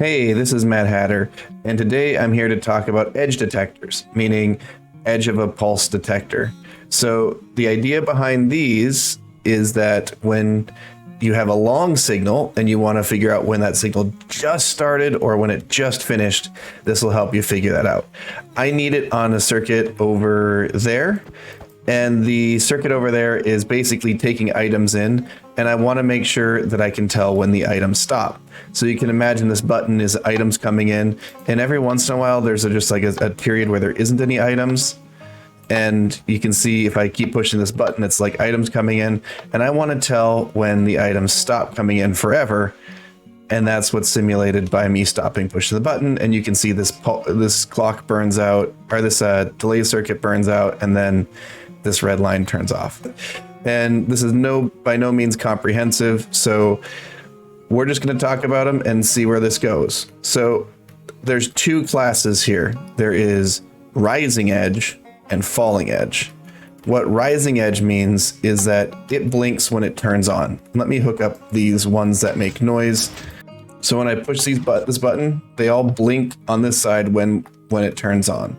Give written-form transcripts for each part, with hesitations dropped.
Hey, this is Mad Hatter, and today I'm here to talk about edge detectors, meaning edge of a pulse detector. So the idea behind these is that when you have a long signal and you want to figure out when that signal just started or when it just finished, this will help you figure that out. I need it on a circuit over there. And the circuit over there is basically taking items in, and I want to make sure that I can tell when the items stop. So you can imagine this button is items coming in, and every once in a while there's just like a period where there isn't any items. And you can see if I keep pushing this button, it's like items coming in, and I want to tell when the items stop coming in forever. And that's what's simulated by me stopping pushing the button. And you can see this clock burns out, or this delay circuit burns out, and then this red line turns off. And this is by no means comprehensive, so we're just going to talk about them and see where this goes. So there's two classes here. There is rising edge and falling edge. What rising edge means is that it blinks when it turns on. Let me hook up these ones that make noise. So when I push this button, they all blink on this side when it turns on.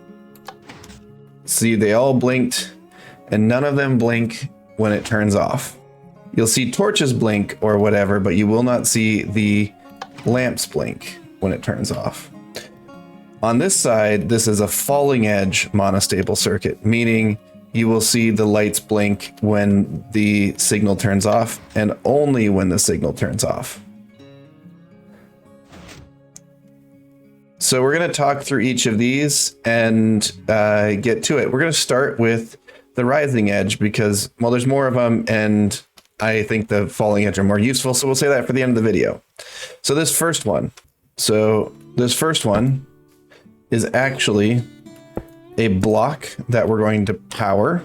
See, they all blinked, and none of them blink when it turns off. You'll see torches blink or whatever, but you will not see the lamps blink when it turns off. On this side, this is a falling edge monostable circuit, meaning you will see the lights blink when the signal turns off and only when the signal turns off. So we're going to talk through each of these and get to it. We're going to start with the rising edge because, well, there's more of them, and I think the falling edge are more useful. So we'll say that for the end of the video. So this first one is actually a block that we're going to power.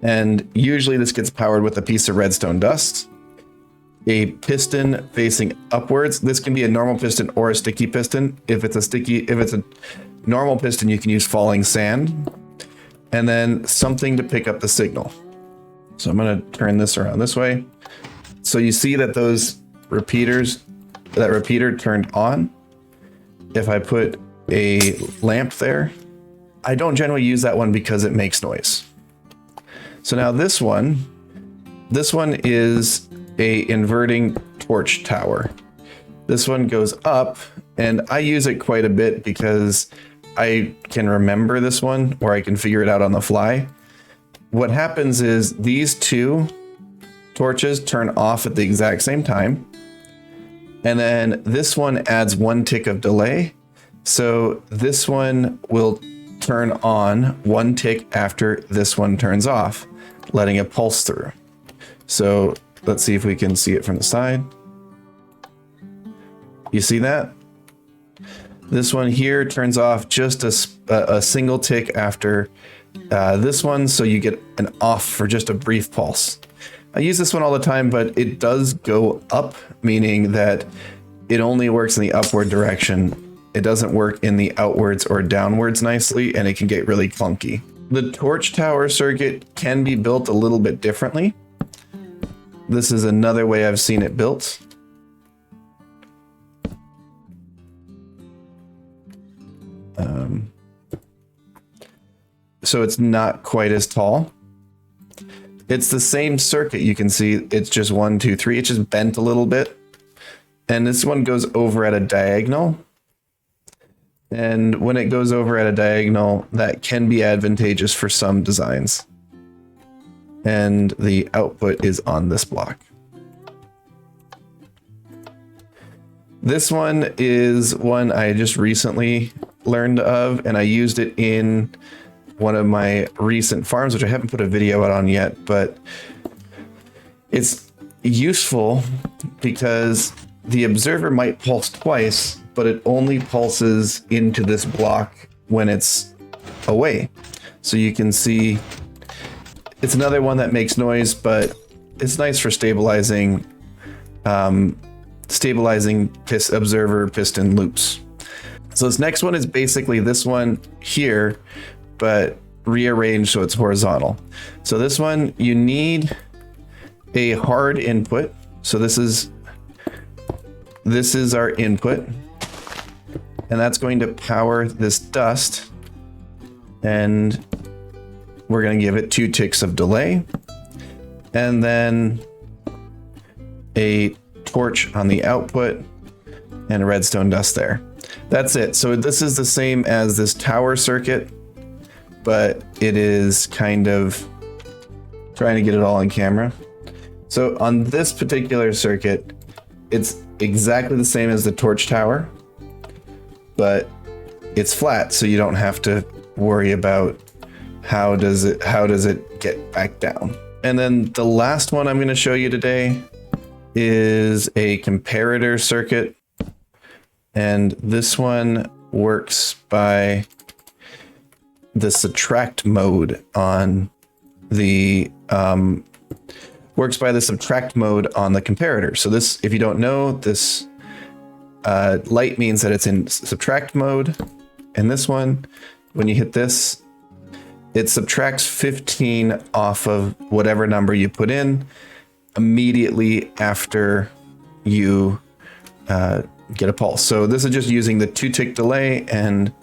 And usually this gets powered with a piece of redstone dust, a piston facing upwards. This can be a normal piston or a sticky piston. If it's a normal piston, you can use falling sand. And then something to pick up the signal. So I'm going to turn this around this way. So you see that that repeater turned on. If I put a lamp there, I don't generally use that one because it makes noise. So now this one is a inverting torch tower. This one goes up, and I use it quite a bit because I can remember this one, or I can figure it out on the fly. What happens is these two torches turn off at the exact same time. And then this one adds 1 tick of delay. So this one will turn on 1 tick after this one turns off, letting it pulse through. So let's see if we can see it from the side. You see that? This one here turns off just a single tick after this one, so you get an off for just a brief pulse. I use this one all the time, but it does go up, meaning that it only works in the upward direction. It doesn't work in the outwards or downwards nicely, and it can get really clunky. The torch tower circuit can be built a little bit differently. This is another way I've seen it built. So it's not quite as tall. It's the same circuit. You can see it's just 1, 2, 3. It's just bent a little bit. And this one goes over at a diagonal. And when it goes over at a diagonal, that can be advantageous for some designs. And the output is on this block. This one is one I just recently learned of, and I used it in one of my recent farms, which I haven't put a video out on yet, but it's useful because the observer might pulse twice, but it only pulses into this block when it's away. So you can see it's another one that makes noise, but it's nice for stabilizing observer piston loops. So this next one is basically this one here, but rearranged so it's horizontal. So this one, you need a hard input. So this is our input. and that's going to power this dust, and we're going to give it 2 ticks of delay, and then a torch on the output and redstone dust there. That's it. So this is the same as this tower circuit, but it is kind of trying to get it all on camera. So on this particular circuit, it's exactly the same as the torch tower, but it's flat, so you don't have to worry about how does it get back down. And then the last one I'm going to show you today is a comparator circuit, and this one works by the subtract mode on the comparator. So this, if you don't know, this light means that it's in subtract mode, and this one, when you hit this, it subtracts 15 off of whatever number you put in immediately after you get a pulse. So this is just using the 2 tick delay, and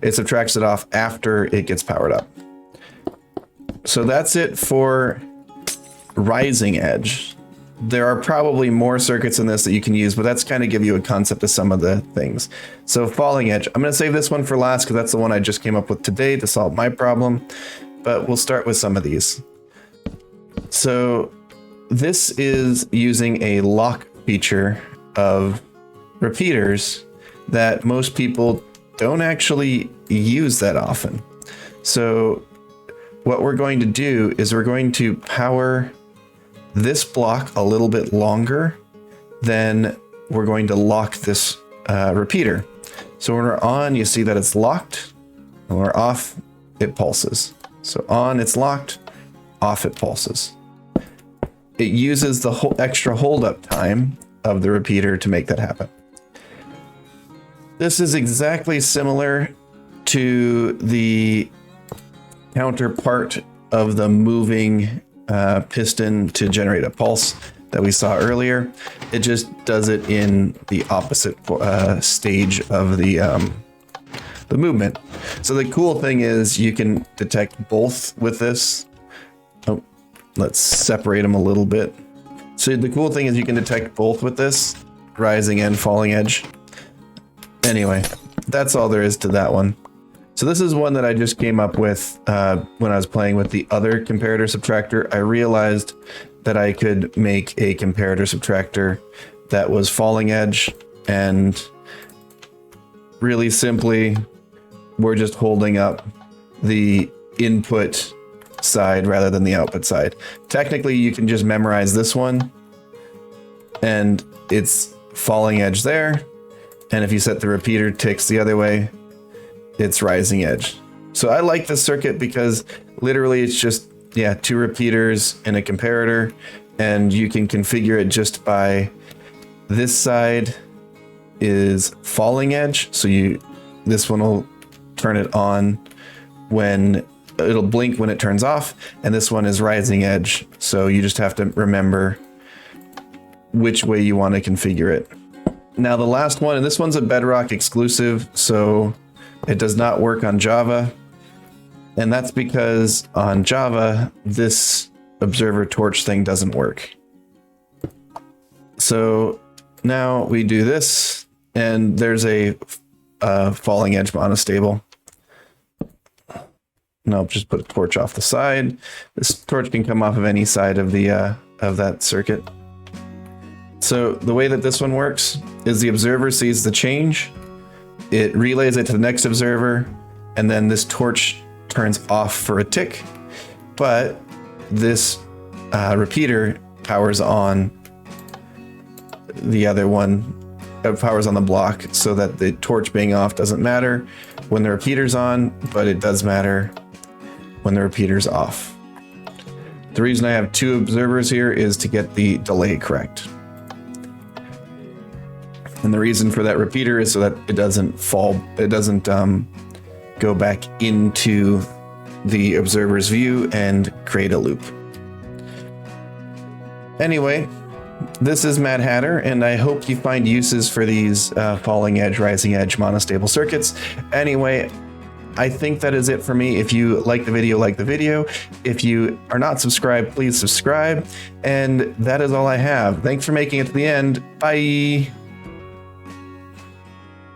it subtracts it off after it gets powered up. So that's it for rising edge. There are probably more circuits in this that you can use, but that's kind of give you a concept of some of the things. So falling edge, I'm going to save this one for last because that's the one I just came up with today to solve my problem, but we'll start with some of these. So this is using a lock feature of repeaters that most people don't actually use that often. So what we're going to do is we're going to power this block a little bit longer, then we're going to lock this repeater. So when we're on, you see that it's locked. When we're off, it pulses. So on, it's locked. Off, it pulses. It uses the whole extra hold-up time of the repeater to make that happen. This is exactly similar to the counterpart of the moving piston to generate a pulse that we saw earlier. It just does it in the opposite stage of the movement. So the cool thing is you can detect both with this. Oh, let's separate them a little bit. So the cool thing is you can detect both with this, rising and falling edge. Anyway, that's all there is to that one. So this is one that I just came up with when I was playing with the other comparator subtractor. I realized that I could make a comparator subtractor that was falling edge, and really simply, we're just holding up the input side rather than the output side. Technically, you can just memorize this one, and it's falling edge there. And if you set the repeater ticks the other way, it's rising edge. So I like this circuit because literally it's just, 2 repeaters and a comparator, and you can configure it just by this side is falling edge. So this one will turn it on when it'll blink when it turns off, and this one is rising edge. So you just have to remember which way you want to configure it. Now the last one, and this one's a Bedrock exclusive, so it does not work on Java. And that's because on Java, this observer torch thing doesn't work. So now we do this, and there's a falling edge monostable. And I'll just put a torch off the side. This torch can come off of any side of the of that circuit. So the way that this one works is the observer sees the change, it relays it to the next observer, and then this torch turns off for a tick, but this repeater powers on the other one, powers on the block, so that the torch being off doesn't matter when the repeater's on, but it does matter when the repeater's off. The reason I have 2 observers here is to get the delay correct. And the reason for that repeater is so that it doesn't go back into the observer's view and create a loop. Anyway, This is Mad Hatter, and I hope you find uses for these falling edge, rising edge monostable circuits. Anyway, I think that is it for me. If you like the video, like the video. If you are not subscribed, please subscribe. And that is all I have. Thanks for making it to the end. Bye.